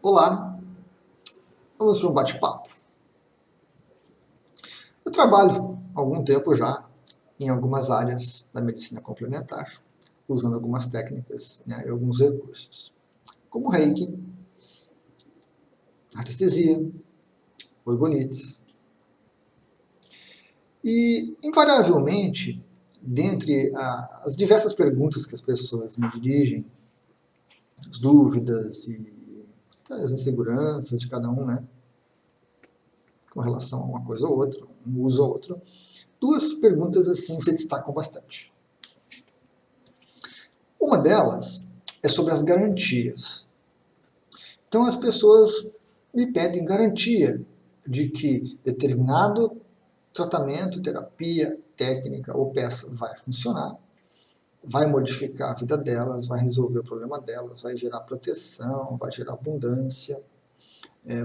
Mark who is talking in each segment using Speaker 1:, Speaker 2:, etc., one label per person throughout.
Speaker 1: Olá, vamos para um bate-papo. Eu trabalho há algum tempo já em algumas áreas da medicina complementar, usando algumas técnicas, e alguns recursos, como reiki, anestesia, orgonites. E, invariavelmente, dentre as diversas perguntas que as pessoas me dirigem, as dúvidas e as inseguranças de cada um, com relação a uma coisa ou outra, um uso ou outro, duas perguntas assim se destacam bastante. Uma delas é sobre as garantias. Então as pessoas me pedem garantia de que determinado tratamento, terapia, técnica ou peça vai funcionar, vai modificar a vida delas, vai resolver o problema delas, vai gerar proteção, vai gerar abundância,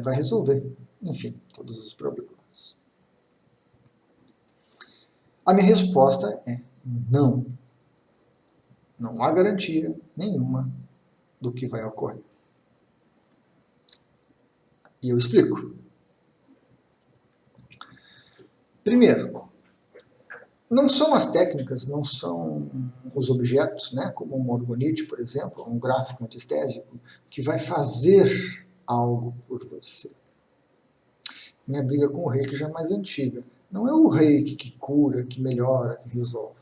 Speaker 1: vai resolver, enfim, todos os problemas. A minha resposta é não. Não há garantia nenhuma do que vai ocorrer. E eu explico. Primeiro, não são as técnicas, não são os objetos, como um orgonite, por exemplo, um gráfico antiestésico, que vai fazer algo por você. Minha briga com o reiki já é mais antiga. Não é o reiki que cura, que melhora, que resolve.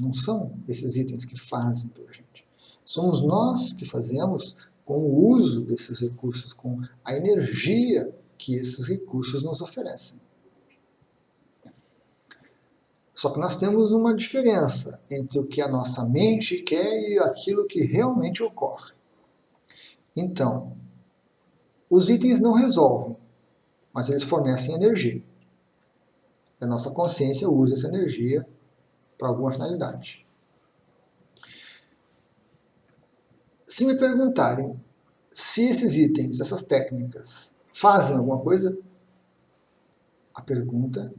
Speaker 1: Não são esses itens que fazem pela gente. Somos nós que fazemos com o uso desses recursos, com a energia que esses recursos nos oferecem. Só que nós temos uma diferença entre o que a nossa mente quer e aquilo que realmente ocorre. Então, os itens não resolvem, mas eles fornecem energia. E a nossa consciência usa essa energia para alguma finalidade. Se me perguntarem se esses itens, essas técnicas, fazem alguma coisa, a pergunta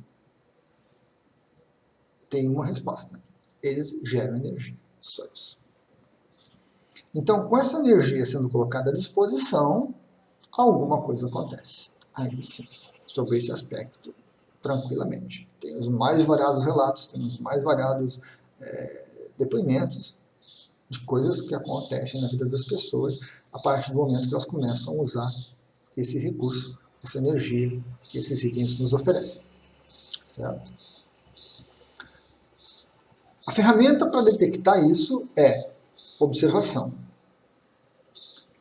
Speaker 1: tem uma resposta. Eles geram energia. Só isso. Então, com essa energia sendo colocada à disposição, alguma coisa acontece. Aí sim, sobre esse aspecto, tranquilamente. Tem os mais variados relatos, tem os mais variados depoimentos de coisas que acontecem na vida das pessoas a partir do momento que elas começam a usar esse recurso, essa energia que esses itens nos oferecem. Certo? A ferramenta para detectar isso é observação.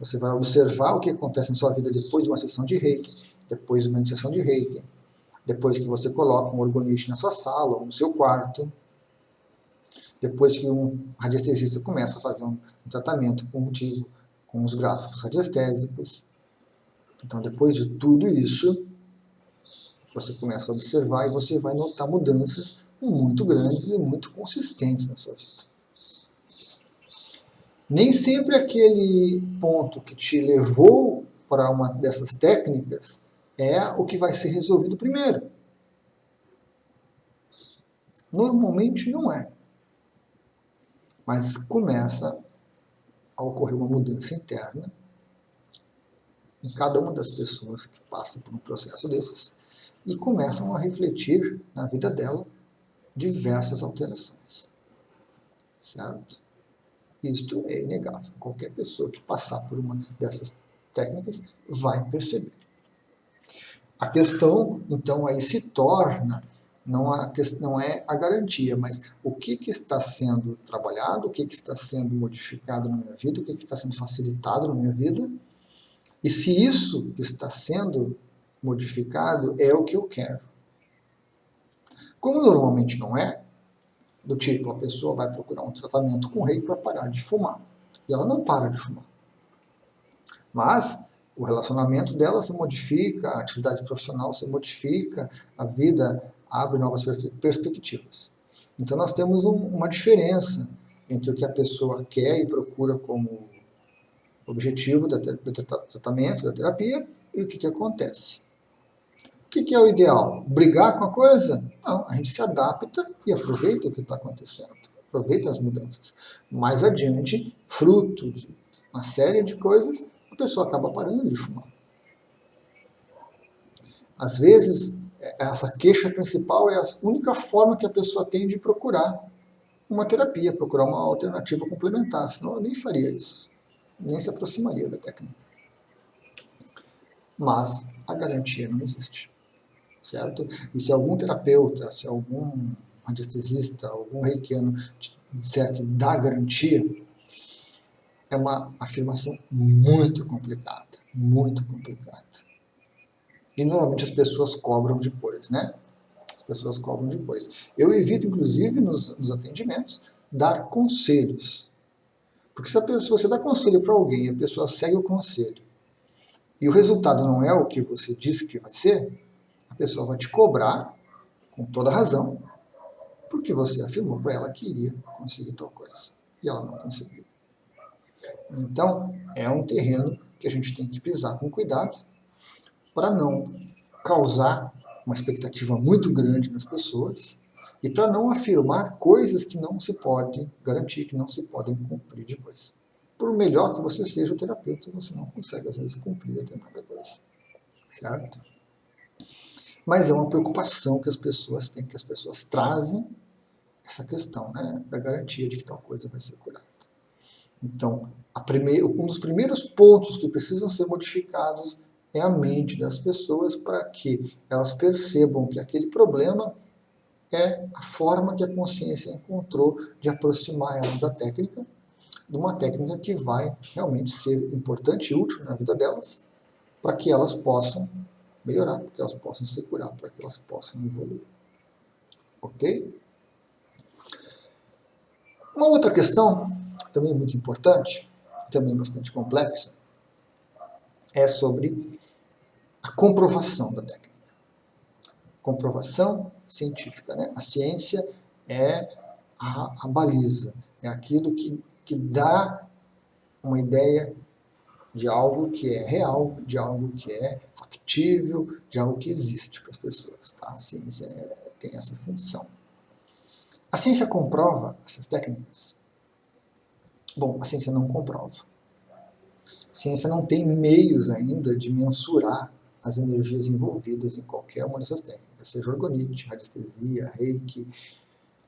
Speaker 1: Você vai observar o que acontece na sua vida depois de uma sessão de reiki, depois de uma sessão de reiki, depois que você coloca um orgonite na sua sala ou no seu quarto, depois que um radiestesista começa a fazer um tratamento contigo com os gráficos radiestésicos. Então, depois de tudo isso, você começa a observar e você vai notar mudanças muito grandes e muito consistentes na sua vida. Nem sempre aquele ponto que te levou para uma dessas técnicas é o que vai ser resolvido primeiro. Normalmente não é. Mas começa a ocorrer uma mudança interna em cada uma das pessoas que passam por um processo desses e começam a refletir na vida dela diversas alterações. Certo? Isto é inegável. Qualquer pessoa que passar por uma dessas técnicas vai perceber. A questão, então, aí se torna, não é a garantia, mas o que está sendo trabalhado, o que está sendo modificado na minha vida, o que está sendo facilitado na minha vida, e se isso que está sendo modificado é o que eu quero. Como normalmente não é, do tipo, a pessoa vai procurar um tratamento com reiki para parar de fumar. E ela não para de fumar. Mas o relacionamento dela se modifica, a atividade profissional se modifica, a vida abre novas perspectivas. Então nós temos uma diferença entre o que a pessoa quer e procura como objetivo do tratamento, da terapia, e o que acontece. O que é o ideal? Brigar com a coisa? Não, a gente se adapta e aproveita o que está acontecendo. Aproveita as mudanças. Mais adiante, fruto uma série de coisas, a pessoa acaba parando de fumar. Às vezes, essa queixa principal é a única forma que a pessoa tem de procurar uma terapia, procurar uma alternativa complementar, senão ela nem faria isso, nem se aproximaria da técnica. Mas a garantia não existe, certo? E se algum terapeuta, se algum anestesista, algum reikiano disser que dá garantia, é uma afirmação muito complicada, muito complicada. E normalmente as pessoas cobram depois, né? As pessoas cobram depois. Eu evito, inclusive, nos atendimentos, dar conselhos. Porque se você dá conselho para alguém e a pessoa segue o conselho, e o resultado não é o que você disse que vai ser, a pessoa vai te cobrar, com toda razão, porque você afirmou para ela que iria conseguir tal coisa. E ela não conseguiu. Então, é um terreno que a gente tem que pisar com cuidado para não causar uma expectativa muito grande nas pessoas e para não afirmar coisas que não se podem garantir, que não se podem cumprir depois. Por melhor que você seja o terapeuta, você não consegue, às vezes, cumprir determinada coisa. Certo? Mas é uma preocupação que as pessoas têm, que as pessoas trazem essa questão, né, da garantia de que tal coisa vai ser curada. Então, um dos primeiros pontos que precisam ser modificados é a mente das pessoas para que elas percebam que aquele problema é a forma que a consciência encontrou de aproximar elas da técnica, de uma técnica que vai realmente ser importante e útil na vida delas, para que elas possam melhorar, para que elas possam se curar, para que elas possam evoluir. Ok? Uma outra questão, também muito importante, também bastante complexa, é sobre a comprovação da técnica. Comprovação científica, né? A ciência é a baliza, é aquilo que dá uma ideia de algo que é real, de algo que é factível, de algo que existe para as pessoas. Tá? A ciência tem essa função. A ciência comprova essas técnicas? Bom, a ciência não comprova. A ciência não tem meios ainda de mensurar as energias envolvidas em qualquer uma dessas técnicas, seja orgonite, radiestesia, reiki,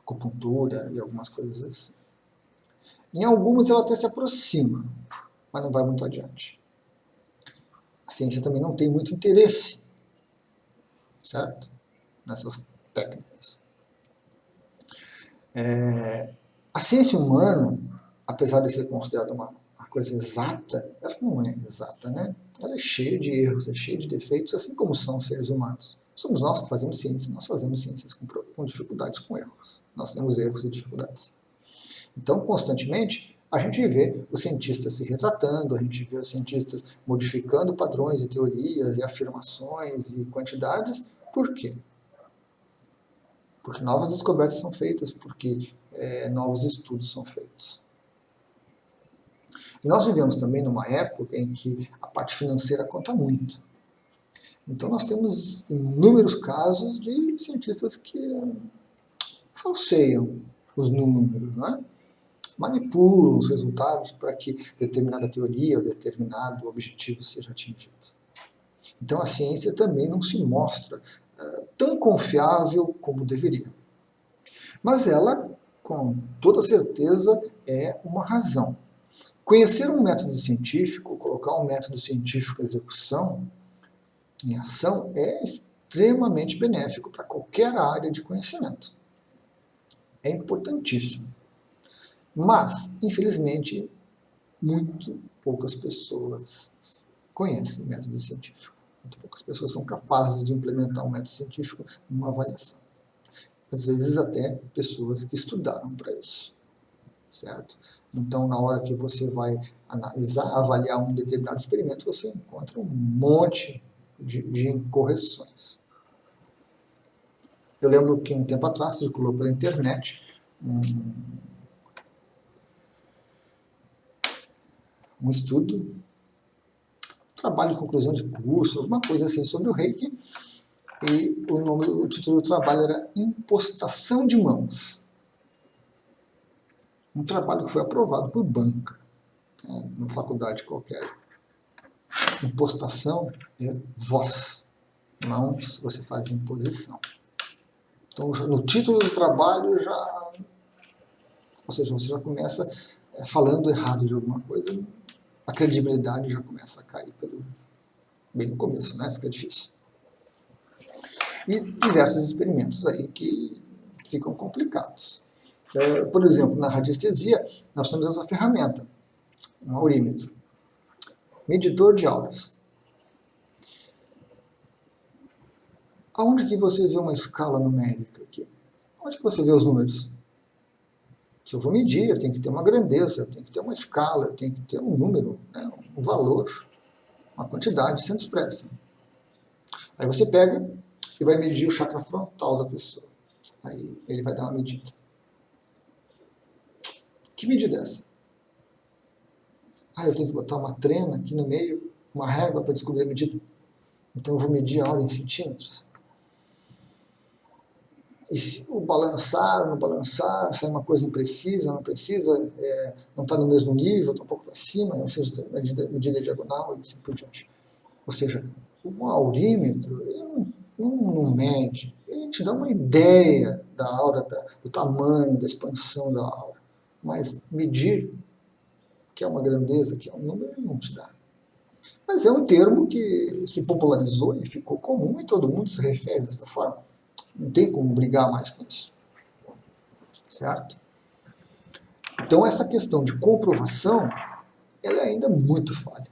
Speaker 1: acupuntura e algumas coisas assim. Em algumas ela até se aproxima, mas não vai muito adiante. A ciência também não tem muito interesse, certo? Nessas técnicas. A ciência humana, apesar de ser considerada uma coisa exata, ela não é exata, né? Ela é cheia de erros, é cheia de defeitos, assim como são os seres humanos. Somos nós que fazemos ciência, nós fazemos ciências com dificuldades, com erros. Nós temos erros e dificuldades. Então, constantemente, a gente vê os cientistas se retratando, a gente vê os cientistas modificando padrões e teorias e afirmações e quantidades. Por quê? Porque novas descobertas são feitas, porque novos estudos são feitos. E nós vivemos também numa época em que a parte financeira conta muito. Então nós temos inúmeros casos de cientistas que falseiam os números, não é? Manipulam os resultados para que determinada teoria ou determinado objetivo seja atingido. Então a ciência também não se mostra tão confiável como deveria. Mas ela, com toda certeza, é uma razão. Conhecer um método científico, colocar um método científico em execução, em ação, é extremamente benéfico para qualquer área de conhecimento. É importantíssimo. Mas, infelizmente, muito poucas pessoas conhecem método científico. Muito poucas pessoas são capazes de implementar um método científico numa avaliação. Às vezes até pessoas que estudaram para isso. Certo? Então, na hora que você vai analisar, avaliar um determinado experimento, você encontra um monte de incorreções. Eu lembro que um tempo atrás circulou pela internet um estudo, trabalho de conclusão de curso, alguma coisa assim sobre o reiki, e o título do trabalho era Impostação de Mãos. Um trabalho que foi aprovado por banca. numa faculdade qualquer. Impostação é voz, mãos, você faz imposição. Então, no título do trabalho, ou seja, você já começa falando errado de alguma coisa, a credibilidade já começa a cair bem no começo, né? Fica difícil. E diversos experimentos aí que ficam complicados. Por exemplo, na radiestesia, nós temos essa ferramenta, um aurímetro, medidor de auras. Aonde que você vê uma escala numérica aqui? Onde que você vê os números? Se eu vou medir, eu tenho que ter uma grandeza, eu tenho que ter uma escala, eu tenho que ter um número, né, um valor, uma quantidade sendo expressa. Aí você pega e vai medir o chakra frontal da pessoa. Aí ele vai dar uma medida. Que medida é essa? Eu tenho que botar uma trena aqui no meio, uma régua para descobrir a medida. Então eu vou medir a hora em centímetros. E se o balançar, não balançar, sai uma coisa imprecisa, não precisa, não está no mesmo nível, está um pouco para cima, ou seja, medida diagonal e assim por diante. Ou seja, o aurímetro ele não mede, ele te dá uma ideia da aura, do tamanho, da expansão da aura. Mas medir, que é uma grandeza, que é um número, ele não te dá. Mas é um termo que se popularizou e ficou comum e todo mundo se refere dessa forma. Não tem como brigar mais com isso. Certo? Então, essa questão de comprovação, ela é ainda muito falha.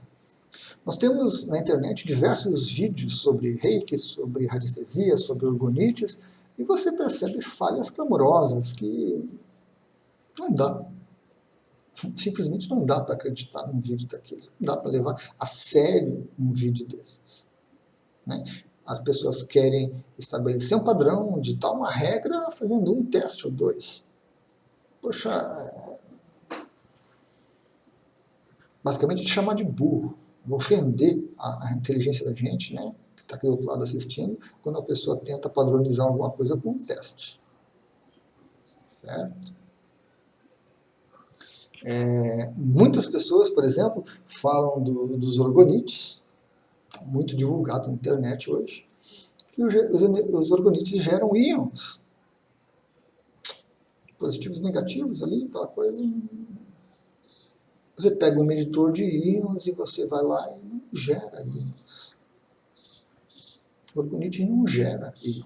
Speaker 1: Nós temos na internet diversos vídeos sobre reiki, sobre radiestesia, sobre orgonites, e você percebe falhas clamorosas que não dá. Simplesmente não dá para acreditar num vídeo daqueles. Não dá para levar a sério um vídeo desses. Né? As pessoas querem estabelecer um padrão, ditar uma regra, fazendo um teste ou dois. Poxa, basicamente te chamar de burro, ofender a inteligência da gente, né, que está aqui do outro lado assistindo, quando a pessoa tenta padronizar alguma coisa com um teste. Certo? Muitas pessoas, por exemplo, falam dos orgonites, muito divulgado na internet hoje, que os orgonites geram íons positivos e negativos ali, aquela coisa. Você pega um medidor de íons e você vai lá e não gera íons. O orgonite não gera íon.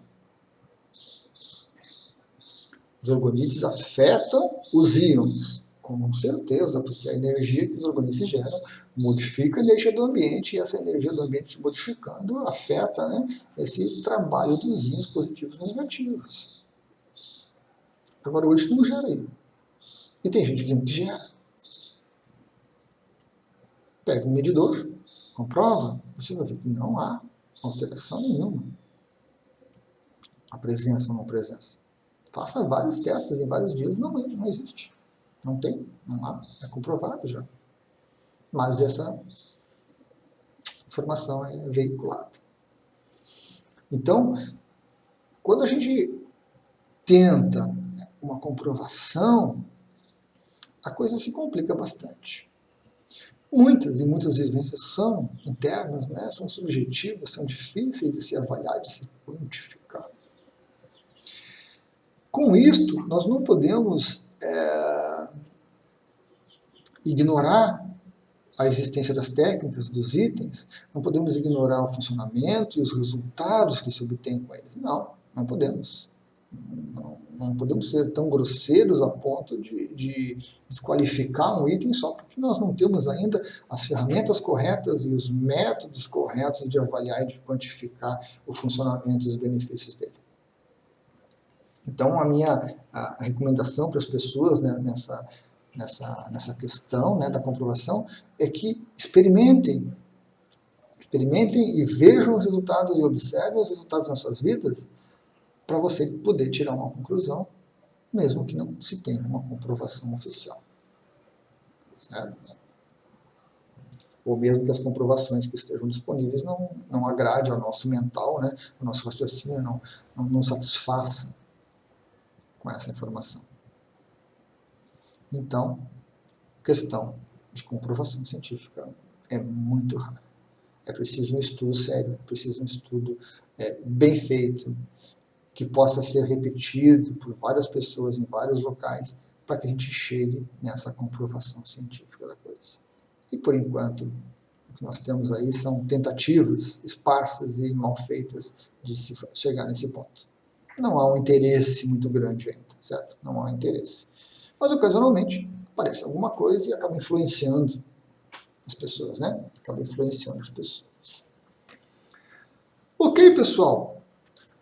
Speaker 1: Os orgonites afetam os íons, com certeza, porque a energia que os orgonites geram modifica a energia do ambiente, e essa energia do ambiente se modificando afeta, né, esse trabalho dos íons positivos e negativos. Agora, hoje não gera íon. E tem gente dizendo que gera. Pega um medidor, comprova, você vai ver que não há alteração nenhuma. A presença ou não presença. Faça vários testes em vários dias, não existe. Não tem, não há, é comprovado já. Mas essa informação é veiculada. Então, quando a gente tenta uma comprovação, a coisa se complica bastante. Muitas vivências são internas, né, são subjetivas, são difíceis de se avaliar, de se quantificar. Com isto, nós não podemos ignorar a existência das técnicas, dos itens, não podemos ignorar o funcionamento e os resultados que se obtém com eles. Não podemos. Não podemos ser tão grosseiros a ponto de desqualificar um item só porque nós não temos ainda as ferramentas corretas e os métodos corretos de avaliar e de quantificar o funcionamento e os benefícios dele. Então, a recomendação para as pessoas, né, nessa questão, né, da comprovação é que experimentem e vejam os resultados e observem os resultados nas suas vidas para você poder tirar uma conclusão, mesmo que não se tenha uma comprovação oficial. Certo? Ou mesmo que as comprovações que estejam disponíveis não agrade ao nosso mental, né, ao nosso raciocínio, não satisfaça com essa informação. Então, questão de comprovação científica é muito raro. É preciso um estudo sério, é preciso um estudo bem feito, que possa ser repetido por várias pessoas em vários locais, para que a gente chegue nessa comprovação científica da coisa. E por enquanto, o que nós temos aí são tentativas esparsas e mal feitas de se chegar nesse ponto. Não há um interesse muito grande ainda, certo? Não há interesse. Mas ocasionalmente aparece alguma coisa e acaba influenciando as pessoas, né? Acaba influenciando as pessoas. Ok, pessoal?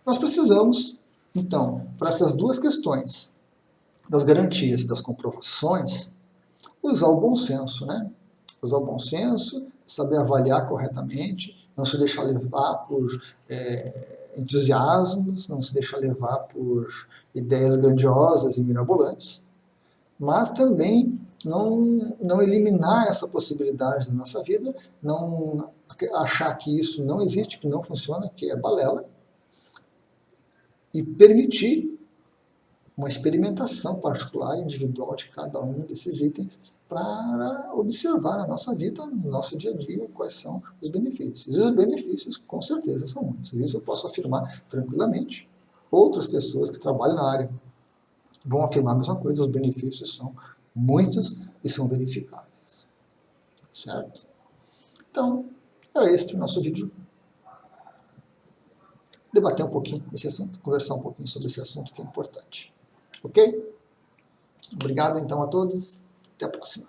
Speaker 1: Nós precisamos, então, para essas duas questões, das garantias e das comprovações, usar o bom senso, né? Usar o bom senso, saber avaliar corretamente, não se deixar levar por entusiasmos, não se deixar levar por ideias grandiosas e mirabolantes, mas também não eliminar essa possibilidade da nossa vida, não achar que isso não existe, que não funciona, que é balela, e permitir uma experimentação particular, individual de cada um desses itens para observar na nossa vida, no nosso dia a dia, quais são os benefícios. E os benefícios, com certeza, são muitos. Isso eu posso afirmar tranquilamente. Outras pessoas que trabalham na área vão afirmar a mesma coisa, os benefícios são muitos e são verificáveis. Certo? Então, era este o nosso vídeo. Debater um pouquinho esse assunto, conversar um pouquinho sobre esse assunto que é importante. Ok? Obrigado então a todos. Até a próxima.